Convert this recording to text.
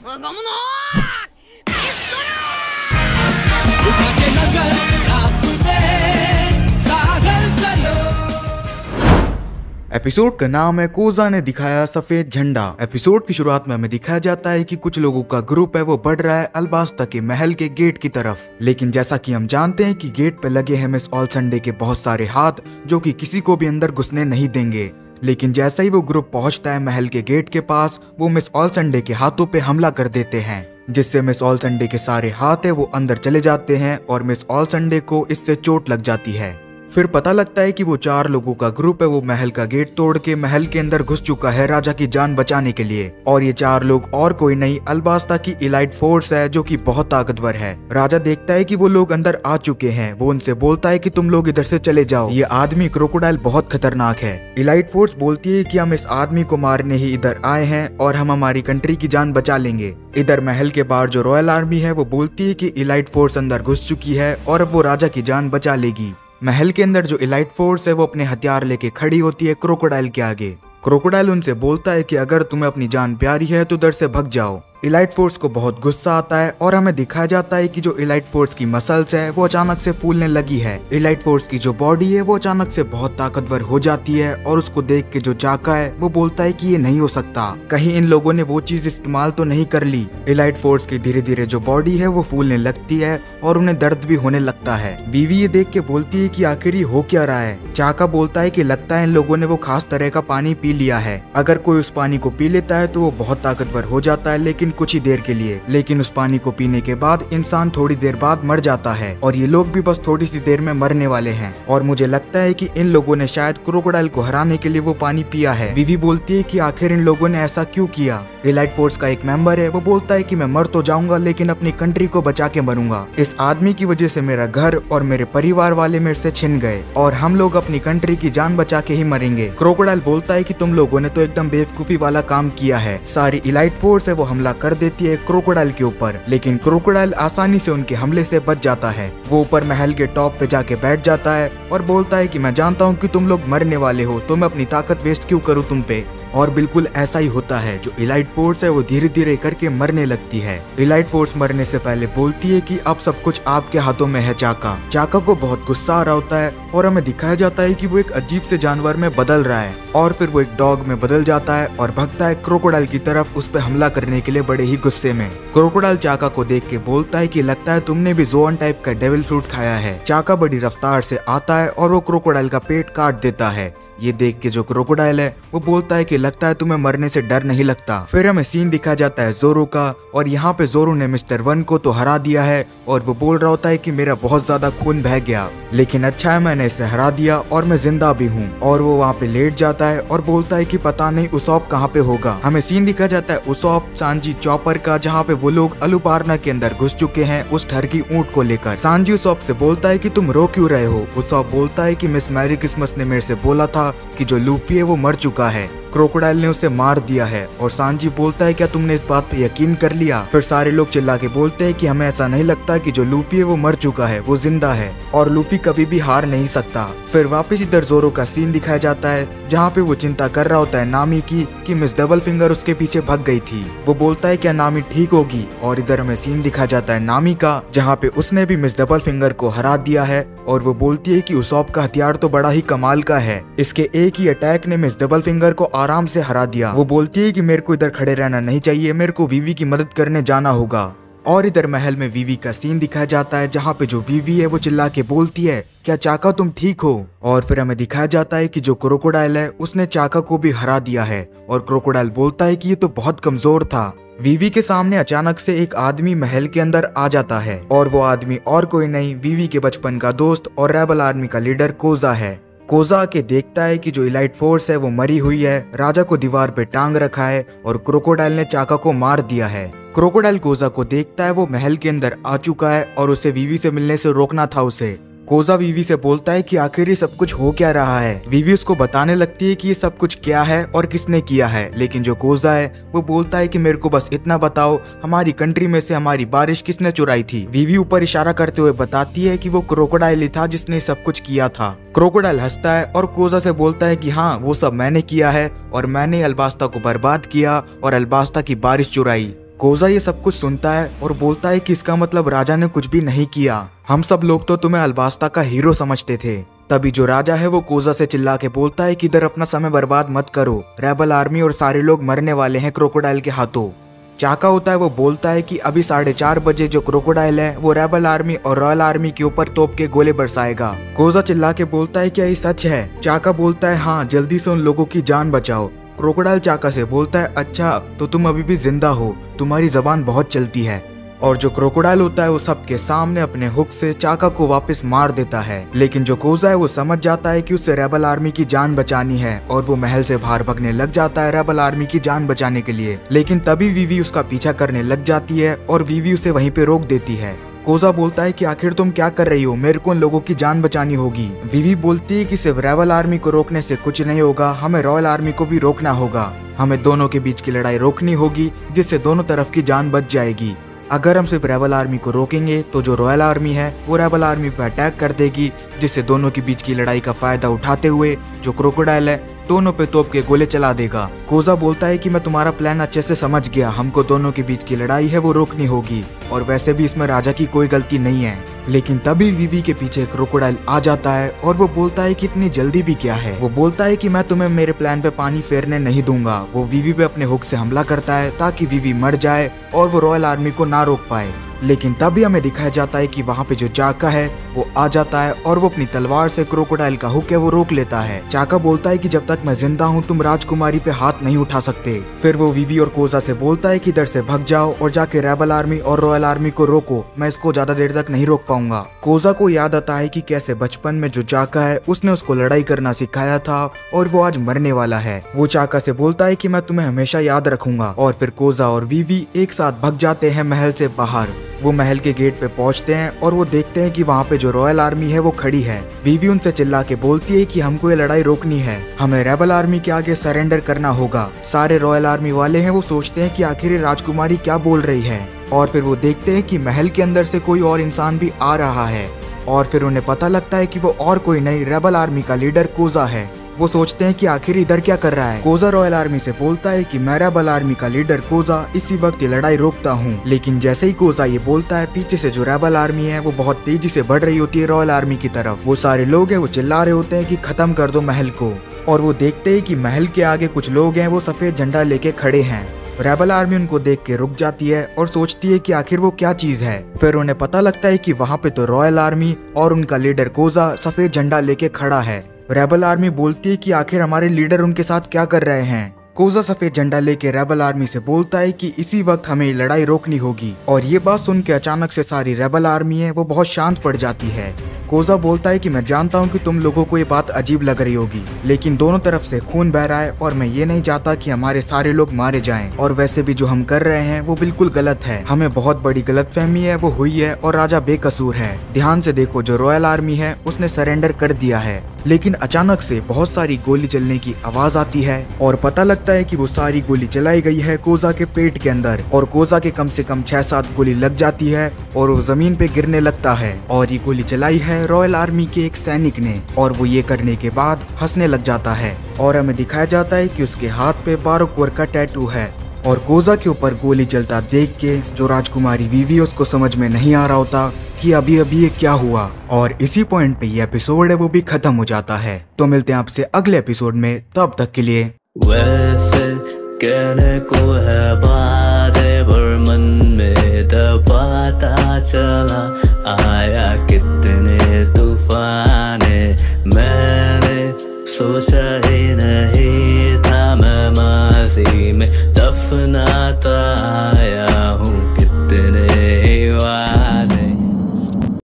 Episode का नाम है कोजा ने दिखाया सफेद झंडा। एपिसोड की शुरुआत में हमें दिखाया जाता है कि कुछ लोगों का ग्रुप है वो बढ़ रहा है अल्बास्ता के महल के गेट की तरफ। लेकिन जैसा कि हम जानते हैं कि गेट पे लगे हैं मिस ओलसंडे के बहुत सारे हाथ जो कि किसी को भी अंदर घुसने नहीं देंगे। लेकिन जैसा ही वो ग्रुप पहुंचता है महल के गेट के पास, वो मिस ओलसंडे के हाथों पे हमला कर देते हैं, जिससे मिस ओलसंडे के सारे हाथ है वो अंदर चले जाते हैं और मिस ओलसंडे को इससे चोट लग जाती है। फिर पता लगता है कि वो 4 लोगों का ग्रुप है वो महल का गेट तोड़ के महल के अंदर घुस चुका है राजा की जान बचाने के लिए। और ये 4 लोग और कोई नहीं अल्बास्ता की इलाइट फोर्स है जो कि बहुत ताकतवर है। राजा देखता है कि वो लोग अंदर आ चुके हैं। वो उनसे बोलता है कि तुम लोग इधर से चले जाओ, ये आदमी क्रोकोडाइल बहुत खतरनाक है। इलाइट फोर्स बोलती है कि हम इस आदमी को मारने ही इधर आए हैं और हम हमारी कंट्री की जान बचा लेंगे। इधर महल के बाहर जो रॉयल आर्मी है वो बोलती है कि इलाइट फोर्स अंदर घुस चुकी है और अब वो राजा की जान बचा लेगी। महल के अंदर जो इलाइट फोर्स है वो अपने हथियार लेके खड़ी होती है क्रोकोडाइल के आगे। क्रोकोडाइल उनसे बोलता है कि अगर तुम्हें अपनी जान प्यारी है तो इधर से भाग जाओ। इलाइट फोर्स को बहुत गुस्सा आता है और हमें दिखाया जाता है कि जो इलाइट फोर्स की मसल्स है वो अचानक से फूलने लगी है। इलाइट फोर्स की जो बॉडी है वो अचानक से बहुत ताकतवर हो जाती है और उसको देख के जो चाका है वो बोलता है कि ये नहीं हो सकता, कहीं इन लोगों ने वो चीज इस्तेमाल तो नहीं कर ली। इलाइट फोर्स की धीरे धीरे जो बॉडी है वो फूलने लगती है और उन्हें दर्द भी होने लगता है। वीवी ये देख के बोलती है कि आखिर ये हो क्या रहा है। चाका बोलता है कि लगता है इन लोगों ने वो खास तरह का पानी पी लिया है। अगर कोई उस पानी को पी लेता है तो वो बहुत ताकतवर हो जाता है, लेकिन कुछ ही देर के लिए। लेकिन उस पानी को पीने के बाद इंसान थोड़ी देर बाद मर जाता है और ये लोग भी बस थोड़ी सी देर में मरने वाले हैं। और मुझे लगता है कि इन लोगों ने शायद क्रोकोडाइल को हराने के लिए वो पानी पिया है। विवी बोलती है कि आखिर इन लोगों ने ऐसा क्यों किया। इलाइट फोर्स का एक मेंबर है वो बोलता है कि मैं मर तो जाऊंगा लेकिन अपनी कंट्री को बचा के मरूंगा। इस आदमी की वजह से मेरा घर और मेरे परिवार वाले मेरे से छिन गए और हम लोग अपनी कंट्री की जान बचा के ही मरेंगे। क्रोकोडाइल बोलता है कि तुम लोगों ने तो एकदम बेवकूफी वाला काम किया है। सारी इलाइट फोर्स है वो हमला कर देती है क्रोकोडाइल के ऊपर, लेकिन क्रोकोडाइल आसानी से उनके हमले से बच जाता है। वो ऊपर महल के टॉप पे जाके बैठ जाता है और बोलता है कि मैं जानता हूँ कि तुम लोग मरने वाले हो तो मैं अपनी ताकत वेस्ट क्यों करूँ तुम पे। और बिल्कुल ऐसा ही होता है। जो इलाइट फोर्स है वो धीरे धीरे करके मरने लगती है। इलाइट फोर्स मरने से पहले बोलती है कि अब सब कुछ आपके हाथों में है। चाका को बहुत गुस्सा आ रहा होता है और हमें दिखाया जाता है कि वो एक अजीब से जानवर में बदल रहा है और फिर वो एक डॉग में बदल जाता है और भागता है क्रोकोडाइल की तरफ उस पर हमला करने के लिए बड़े ही गुस्से में। क्रोकोडाइल चाका को देख के बोलता है कि लगता है तुमने भी जोन टाइप का डेविल फ्रूट खाया है। चाका बड़ी रफ्तार से आता है और वो क्रोकोडाइल का पेट काट देता है। ये देख के जो क्रोकोडाइल है वो बोलता है कि लगता है तुम्हें मरने से डर नहीं लगता। फिर हमें सीन दिखा जाता है जोरो का और यहाँ पे जोरो ने मिस्टर वन को तो हरा दिया है और वो बोल रहा होता है कि मेरा बहुत ज्यादा खून बह गया, लेकिन अच्छा है मैंने इसे हरा दिया और मैं जिंदा भी हूँ। और वो वहाँ पे लेट जाता है और बोलता है कि पता नहीं उसॉप कहाँ पे होगा। हमें सीन दिखा जाता है उसॉप, सांजी, चॉपर का, जहाँ पे वो लोग अलुपार्ना के अंदर घुस चुके हैं उस ठरकी ऊंट को लेकर। सांजी उसॉप से बोलता है कि तुम रो क्यों रहे हो। उसॉप बोलता है कि मिस मैरी क्रिसमस ने मेरे से बोला था कि जो लूफी है वो मर चुका है, क्रोकोडाइल ने उसे मार दिया है। और सांजी बोलता है क्या तुमने इस बात पे यकीन कर लिया। फिर सारे लोग चिल्ला के बोलते हैं कि हमें ऐसा नहीं लगता कि जो लूफी है वो मर चुका है, वो जिंदा है और लूफी कभी भी हार नहीं सकता। फिर वापस इधर जोरो का सीन दिखाया जाता है जहाँ पे वो चिंता कर रहा होता है नामी की कि मिस डबल फिंगर उसके पीछे भाग गई थी। वो बोलता है क्या नामी ठीक होगी। और इधर हमें सीन दिखाया जाता है नामी का जहाँ पे उसने भी मिस डबल फिंगर को हरा दिया है और वो बोलती है कि उसॉप का हथियार तो बड़ा ही कमाल का है, इसके एक ही अटैक ने मिस डबल फिंगर को आराम से हरा दिया। वो बोलती है कि मेरे को इधर खड़े रहना नहीं चाहिए, मेरे को वीवी की मदद करने जाना होगा। और इधर महल में वीवी का सीन दिखाया जाता है जहाँ पे जो वीवी है वो चिल्ला के बोलती है क्या चाका तुम ठीक हो। और फिर हमें दिखाया जाता है कि जो क्रोकोडाइल है उसने चाका को भी हरा दिया है और क्रोकोडाइल बोलता है कि ये तो बहुत कमजोर था। वीवी के सामने अचानक से एक आदमी महल के अंदर आ जाता है और वो आदमी और कोई नहीं वीवी के बचपन का दोस्त और रेबल आर्मी का लीडर कोजा है। कोजा के देखता है कि जो इलाइट फोर्स है वो मरी हुई है, राजा को दीवार पे टांग रखा है और क्रोकोडाइल ने चाका को मार दिया है। क्रोकोडाइल कोजा को देखता है वो महल के अंदर आ चुका है और उसे वीवी से मिलने से रोकना था उसे। कोजा वीवी से बोलता है कि आखिर ये सब कुछ हो क्या रहा है। वीवी उसको बताने लगती है कि ये सब कुछ क्या है और किसने किया है, लेकिन जो कोजा है वो बोलता है कि मेरे को बस इतना बताओ हमारी कंट्री में से हमारी बारिश किसने चुराई थी। वीवी ऊपर इशारा करते हुए बताती है कि वो क्रोकोडाइल ही था जिसने सब कुछ किया था। क्रोकोडाइल हंसता है और कोजा से बोलता है कि हाँ वो सब मैंने किया है और मैंने अल्बास्ता को बर्बाद किया और अल्बास्ता की बारिश चुराई। कोजा ये सब कुछ सुनता है और बोलता है कि इसका मतलब राजा ने कुछ भी नहीं किया। हम सब लोग तो तुम्हें अल्बास्ता का हीरो समझते थे। तभी जो राजा है वो कोजा से चिल्ला के बोलता है कि इधर अपना समय बर्बाद मत करो, रेबल आर्मी और सारे लोग मरने वाले हैं क्रोकोडाइल के हाथों। चाका होता है वो बोलता है कि अभी 4:30 बजे जो क्रोकोडाइल है वो रेबल आर्मी और रॉयल आर्मी के ऊपर तोप के गोले बरसाएगा। कोजा चिल्ला के बोलता है क्या ये सच है? चाका बोलता है हाँ, जल्दी से उन लोगों की जान बचाओ। क्रोकोडाइल चाका से बोलता है अच्छा तो तुम अभी भी जिंदा हो, तुम्हारी जबान बहुत चलती है। और जो क्रोकोडाइल होता है वो सबके सामने अपने हुक से चाका को वापस मार देता है। लेकिन जो कोजा है वो समझ जाता है कि उसे रेबल आर्मी की जान बचानी है और वो महल से बाहर भागने लग जाता है रेबल आर्मी की जान बचाने के लिए। लेकिन तभी वीवी उसका पीछा करने लग जाती है और वीवी उसे वहीं पे रोक देती है। कोजा बोलता है कि आखिर तुम क्या कर रही हो, मेरे को उन लोगों की जान बचानी होगी। वीवी बोलती है कि सिर्फ रेबल आर्मी को रोकने से कुछ नहीं होगा, हमें रॉयल आर्मी को भी रोकना होगा। हमें दोनों के बीच की लड़ाई रोकनी होगी जिससे दोनों तरफ की जान बच जाएगी। अगर हम सिर्फ रेबल आर्मी को रोकेंगे तो जो रॉयल आर्मी है वो रेबल आर्मी पर अटैक कर देगी, जिससे दोनों के बीच की लड़ाई का फायदा उठाते हुए जो क्रोकोडाइल है दोनों पे तोप के गोले चला देगा। कोजा बोलता है कि मैं तुम्हारा प्लान अच्छे से समझ गया, हमको दोनों के बीच की लड़ाई है वो रोकनी होगी और वैसे भी इसमें राजा की कोई गलती नहीं है। लेकिन तभी वीवी के पीछे क्रोकोडाइल आ जाता है और वो बोलता है कि इतनी जल्दी भी क्या है। वो बोलता है कि मैं तुम्हें मेरे प्लान पे पानी फेरने नहीं दूंगा। वो वीवी पे अपने हुक से हमला करता है ताकि वीवी मर जाए और वो रॉयल आर्मी को ना रोक पाए। लेकिन तभी हमें दिखाया जाता है कि वहाँ पे जो चाका है वो आ जाता है और वो अपनी तलवार से क्रोकोडाइल का हुक है वो रोक लेता है। चाका बोलता है कि जब तक मैं जिंदा हूँ तुम राजकुमारी पे हाथ नहीं उठा सकते। फिर वो वीवी और कोजा से बोलता है कि इधर से भाग जाओ और जाके रेबल आर्मी और रॉयल आर्मी को रोको, मैं इसको ज्यादा देर तक नहीं रोक पाऊंगा। कोजा को याद आता है कि कैसे बचपन में जो चाका है उसने उसको लड़ाई करना सिखाया था और वो आज मरने वाला है। वो चाका से बोलता है कि मैं तुम्हें हमेशा याद रखूंगा। और फिर कोजा और वीवी एक साथ भाग जाते हैं महल से बाहर। वो महल के गेट पे पहुंचते हैं और वो देखते हैं कि वहाँ पे जो रॉयल आर्मी है वो खड़ी है। वीवी उनसे चिल्ला के बोलती है कि हमको ये लड़ाई रोकनी है, हमें रेबल आर्मी के आगे सरेंडर करना होगा। सारे रॉयल आर्मी वाले हैं वो सोचते हैं कि आखिर राजकुमारी क्या बोल रही है और फिर वो देखते हैं कि महल के अंदर से कोई और इंसान भी आ रहा है और फिर उन्हें पता लगता है कि वो और कोई नहीं रेबल आर्मी का लीडर कोजा है। वो सोचते हैं कि आखिर इधर क्या कर रहा है। कोजा रॉयल आर्मी से बोलता है कि मैं रेबल आर्मी का लीडर कोजा इसी वक्त ये लड़ाई रोकता हूँ। लेकिन जैसे ही कोजा ये बोलता है पीछे से जो रेबल आर्मी है वो बहुत तेजी से बढ़ रही होती है रॉयल आर्मी की तरफ। वो सारे लोग हैं वो चिल्ला रहे होते हैं कि खत्म कर दो महल को और वो देखते हैं कि महल के आगे कुछ लोग हैं वो सफेद झंडा लेके खड़े हैं। रेबल आर्मी उनको देख के रुक जाती है और सोचती है कि आखिर वो क्या चीज है। फिर उन्हें पता लगता है कि वहाँ पे तो रॉयल आर्मी और उनका लीडर कोजा सफेद झंडा लेके खड़ा है। रेबल आर्मी बोलती है कि आखिर हमारे लीडर उनके साथ क्या कर रहे हैं। कोजा सफेद झंडा लेके रेबल आर्मी से बोलता है कि इसी वक्त हमें ये लड़ाई रोकनी होगी और ये बात सुन के अचानक से सारी रेबल आर्मी है वो बहुत शांत पड़ जाती है। कोजा बोलता है कि मैं जानता हूँ कि तुम लोगों को ये बात अजीब लग रही होगी, लेकिन दोनों तरफ से खून बह रहा है और मैं ये नहीं चाहता कि हमारे सारे लोग मारे जाएं। और वैसे भी जो हम कर रहे हैं वो बिल्कुल गलत है, हमें बहुत बड़ी गलतफहमी है वो हुई है और राजा बेकसूर है। ध्यान से देखो, जो रॉयल आर्मी है उसने सरेंडर कर दिया है। लेकिन अचानक से बहुत सारी गोली चलने की आवाज आती है और पता लगता है कि वो सारी गोली चलाई गई है कोजा के पेट के अंदर और कोजा के कम से कम 6-7 गोली लग जाती है और वो जमीन पे गिरने लगता है। और ये गोली चलाई है रॉयल आर्मी के एक सैनिक ने और वो ये करने के बाद हंसने लग जाता है और हमें दिखाया जाता है कि उसके हाथ पे बारोकोर का टैटू है। और कोजा के ऊपर गोली चलता देख के जो राजकुमारी वीवी उसको समझ में नहीं आ रहा होता कि अभी अभी ये क्या हुआ। और इसी पॉइंट पे ये एपिसोड है वो भी खत्म हो जाता है। तो मिलते हैं आपसे अगले एपिसोड में, तब तक के लिए। वैसे कहने को है बातें पर मन में पता चला आया कितने तूफाने, मैंने सोचा ही नहीं था मैं माजी में दफनाता आया।